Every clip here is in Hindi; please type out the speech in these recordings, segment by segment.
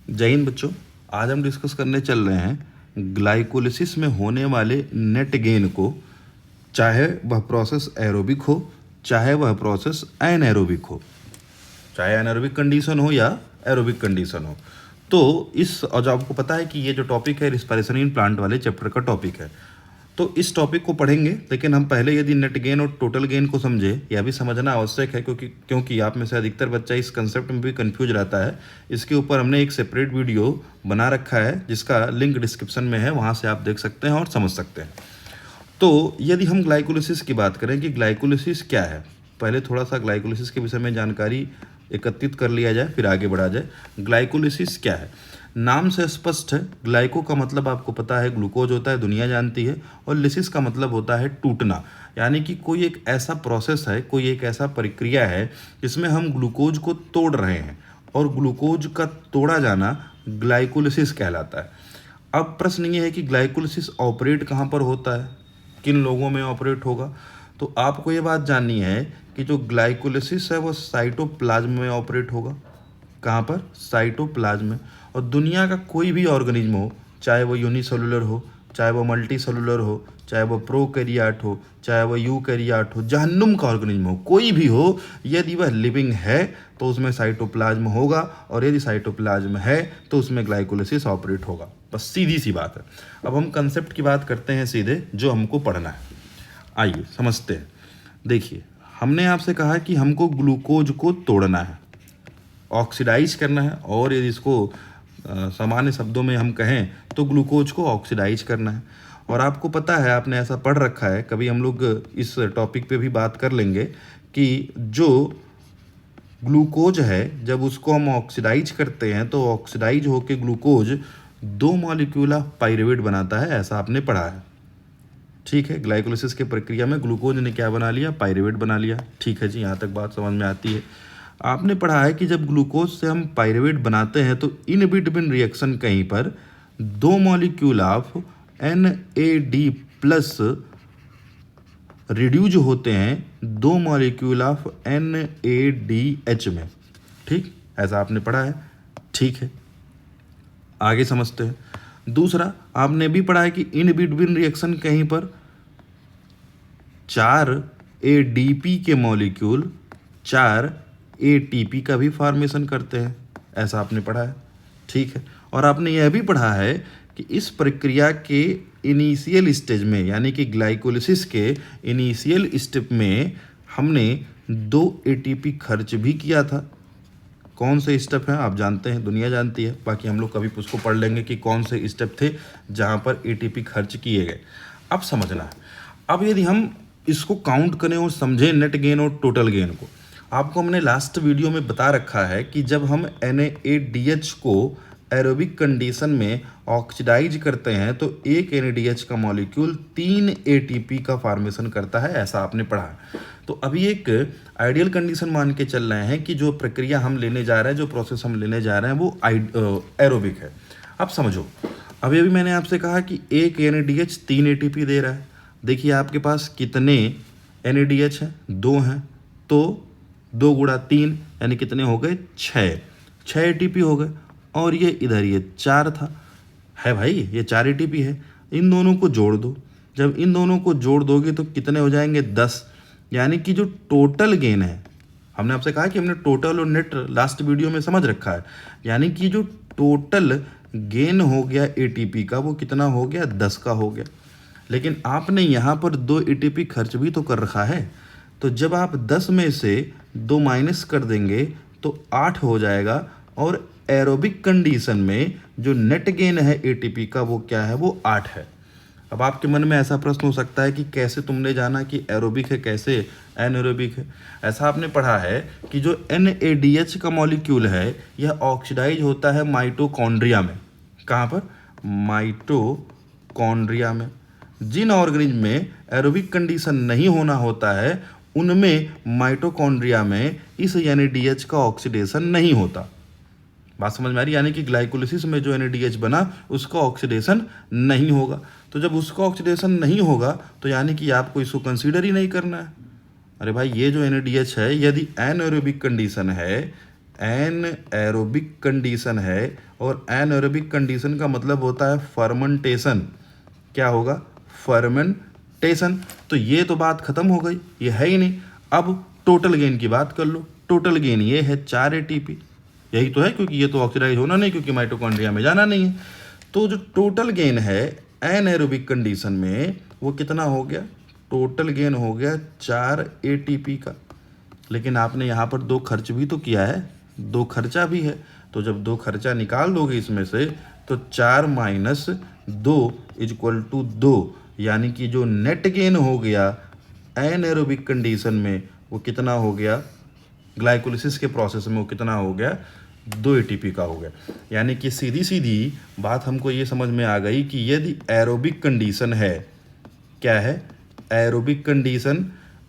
जय हिंद बच्चों। आज हम डिस्कस करने चल रहे हैं ग्लाइकोलिसिस में होने वाले नेट गेन को, चाहे वह प्रोसेस एरोबिक हो चाहे वह प्रोसेस एनएरोबिक हो, चाहे एनएरोबिक कंडीशन हो या एरोबिक कंडीशन हो। तो इस और जो आपको पता है कि ये जो टॉपिक है रिस्पिरेशन इन प्लांट वाले चैप्टर का टॉपिक है, तो इस टॉपिक को पढ़ेंगे। लेकिन हम पहले यदि नेट गेन और टोटल गेन को समझे, यह भी समझना आवश्यक है क्योंकि आप में से अधिकतर बच्चा इस कंसेप्ट में भी कंफ्यूज रहता है। इसके ऊपर हमने एक सेपरेट वीडियो बना रखा है जिसका लिंक डिस्क्रिप्शन में है, वहाँ से आप देख सकते हैं और समझ सकते हैं। तो यदि हम ग्लाइकोलिसिस की बात करें कि ग्लाइकोलिसिस क्या है, पहले थोड़ा सा ग्लाइकोलिसिस के विषय में जानकारी एकत्रित कर लिया जाए, फिर आगे बढ़ा जाए। ग्लाइकोलिसिस क्या है? नाम से स्पष्ट है। ग्लाइको का मतलब आपको पता है ग्लूकोज होता है, दुनिया जानती है। और लिसिस का मतलब होता है टूटना, यानी कि कोई एक ऐसा प्रोसेस है, कोई एक ऐसा प्रक्रिया है जिसमें हम ग्लूकोज को तोड़ रहे हैं, और ग्लूकोज का तोड़ा जाना ग्लाइकोलिसिस कहलाता है। अब प्रश्न ये है कि ग्लाइकोलिसिस ऑपरेट कहाँ पर होता है, किन लोगों में ऑपरेट होगा। तो आपको ये बात जाननी है कि जो ग्लाइकोलिसिस है वो साइटोप्लाज्म में ऑपरेट होगा। कहाँ पर? साइटोप्लाज्म में। और दुनिया का कोई भी ऑर्गेनिज्म हो, चाहे वो यूनिसेलुलर हो, चाहे वो मल्टी सेलुलर हो, चाहे वो प्रोकैरियोट हो, चाहे वो यूकैरियोट हो, जहन्नुम का ऑर्गेनिज्म हो, कोई भी हो, यदि वह लिविंग है तो उसमें साइटोप्लाज्म होगा, और यदि साइटोप्लाज्म है तो उसमें ग्लाइकोलिसिस ऑपरेट होगा। बस सीधी सी बात है। अब हम कंसेप्ट की बात करते हैं सीधे, जो हमको पढ़ना है। आइए समझते हैं। देखिए, हमने आपसे कहा कि हमको ग्लूकोज को तोड़ना है, ऑक्सीडाइज करना है, और यदि इसको सामान्य शब्दों में हम कहें तो ग्लूकोज को ऑक्सीडाइज करना है। और आपको पता है, आपने ऐसा पढ़ रखा है, कभी हम लोग इस टॉपिक पे भी बात कर लेंगे कि जो ग्लूकोज है जब उसको हम ऑक्सीडाइज करते हैं तो ऑक्सीडाइज होकर ग्लूकोज 2 मॉलिक्यूल ऑफ पाइरुवेट बनाता है, ऐसा आपने पढ़ा है। ठीक है, ग्लाइकोलिसिस की प्रक्रिया में ग्लूकोज ने क्या बना लिया? पाइरुवेट बना लिया। ठीक है जी, यहाँ तक बात समझ में आती है। आपने पढ़ा है कि जब ग्लूकोज से हम पाइरुवेट बनाते हैं तो इन बिटवीन रिएक्शन कहीं पर 2 molecule of NAD plus reduce होते हैं 2 मॉलिक्यूल ऑफ NADH में। ठीक, ऐसा आपने पढ़ा है। ठीक है, आगे समझते हैं। दूसरा, आपने भी पढ़ा है कि इन बिटवीन रिएक्शन कहीं पर 4 ADP के मॉलिक्यूल 4 ATP का भी फॉर्मेशन करते हैं, ऐसा आपने पढ़ा है। ठीक है, और आपने यह भी पढ़ा है कि इस प्रक्रिया के इनिशियल स्टेज में, यानी कि ग्लाइकोलिसिस के इनिशियल स्टेप में हमने 2 ATP खर्च भी किया था। कौन से स्टेप हैं आप जानते हैं, दुनिया जानती है। बाकी हम लोग कभी उसको पढ़ लेंगे कि कौन से स्टेप थे जहाँ पर ATP खर्च किए गए। अब समझना है। अब यदि हम इसको काउंट करें और समझें नेट गेन और टोटल गेन को, आपको हमने लास्ट वीडियो में बता रखा है कि जब हम NADH को एरोबिक कंडीशन में ऑक्सीडाइज करते हैं तो एक NADH का मॉलिक्यूल 3 ATP का फॉर्मेशन करता है, ऐसा आपने पढ़ा है। तो अभी एक आइडियल कंडीशन मान के चल रहे हैं कि जो प्रक्रिया हम लेने जा रहे हैं, जो प्रोसेस हम लेने जा रहे हैं, वो एरोबिक है। अब समझो, अभी मैंने आपसे कहा कि एक NADH 3 ATP दे रहा है। देखिए आपके पास कितने NADH हैं? 2 हैं, तो 2 गुणा 3 यानी कितने हो गए? 6 ATP हो गए। और ये इधर ये 4 था, है भाई, ये 4 ATP है। इन दोनों को जोड़ दो। जब इन दोनों को जोड़ दोगे तो कितने हो जाएंगे? 10। यानी कि जो टोटल गेन है, हमने आपसे कहा कि हमने टोटल और नेट लास्ट वीडियो में समझ रखा है, यानी कि जो टोटल गेन हो गया ATP का वो कितना हो गया? 10 का हो गया। लेकिन आपने यहाँ पर 2 ATP खर्च भी तो कर रखा है, तो जब आप 10 में से 2 माइनस कर देंगे तो 8 हो जाएगा। और एरोबिक कंडीशन में जो नेट गेन है ATP का वो क्या है? वो 8 है। अब आपके मन में ऐसा प्रश्न हो सकता है कि कैसे तुमने जाना कि एरोबिक है, कैसे एनएरोबिक है? ऐसा आपने पढ़ा है कि जो NADH का मॉलिक्यूल है यह ऑक्सीडाइज होता है माइटोकॉन्ड्रिया में। कहाँ पर? माइटोकॉन्ड्रिया में। जिन ऑर्गेनिज्म में एरोबिक कंडीशन नहीं होना होता है उनमें माइटोकॉन्ड्रिया में इस NADH का ऑक्सीडेशन नहीं होता। बात समझ में आ रही? यानी कि ग्लाइकोलिसिस में जो NADH बना उसका ऑक्सीडेशन नहीं होगा। तो जब उसका ऑक्सीडेशन नहीं होगा तो यानी कि आपको इसको कंसीडर ही नहीं करना है। अरे भाई, ये जो NADH है यदि एनएरोबिक कंडीशन है एन एरोबिक कंडीशन है और एन एरोबिक कंडीशन का मतलब होता है फर्मेंटेशन। क्या होगा? फर्मेंटेशन। तो ये तो बात खत्म हो गई, ये है ही नहीं। अब टोटल गेन की बात कर लो। टोटल गेन ये है 4 एटीपी, यही तो है, क्योंकि ये तो ऑक्सीडाइज होना नहीं, क्योंकि माइटोकॉन्ड्रिया में जाना नहीं है। तो जो टोटल गेन है एनएरोबिक कंडीशन में वो कितना हो गया? टोटल गेन हो गया 4 एटीपी का। लेकिन आपने यहाँ पर 2 खर्च भी तो किया है, 2 खर्चा भी है। तो जब 2 खर्चा निकाल दोगे इसमें से, तो 4 माइनस 2 इक्वल टू 2, यानी कि जो नेट गेन हो गया एनएरोबिक कंडीशन में वो कितना हो गया? ग्लाइकोलिसिस के प्रोसेस में वो कितना हो गया? 2 एटीपी का हो गया। यानी कि सीधी सीधी बात हमको ये समझ में आ गई कि यदि एरोबिक कंडीशन है, क्या है? Aerobic condition.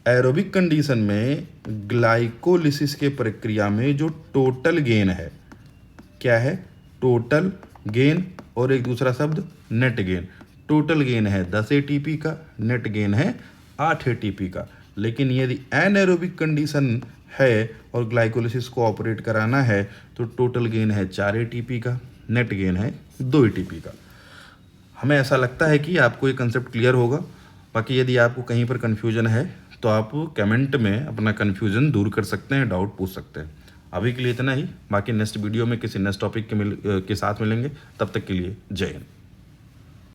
एरोबिक कंडीशन में ग्लाइकोलिसिस के प्रक्रिया में जो टोटल गेन है, क्या है? टोटल गेन, और एक दूसरा शब्द नेट गेन। टोटल गेन है 10 एटीपी का, नेट गेन है 8 एटीपी का। लेकिन यदि एनएरोबिक कंडीशन है और ग्लाइकोलिसिस को ऑपरेट कराना है, तो टोटल गेन है 4 एटीपी का, नेट गेन है 2 एटीपी का। हमें ऐसा लगता है कि आपको ये कंसेप्ट क्लियर होगा। बाकी यदि आपको कहीं पर कन्फ्यूजन है तो आप कमेंट में अपना कन्फ्यूजन दूर कर सकते हैं, डाउट पूछ सकते हैं। अभी के लिए इतना ही। बाकी नेक्स्ट वीडियो में किसी नेक्स्ट टॉपिक के साथ मिलेंगे। तब तक के लिए जय हिंद।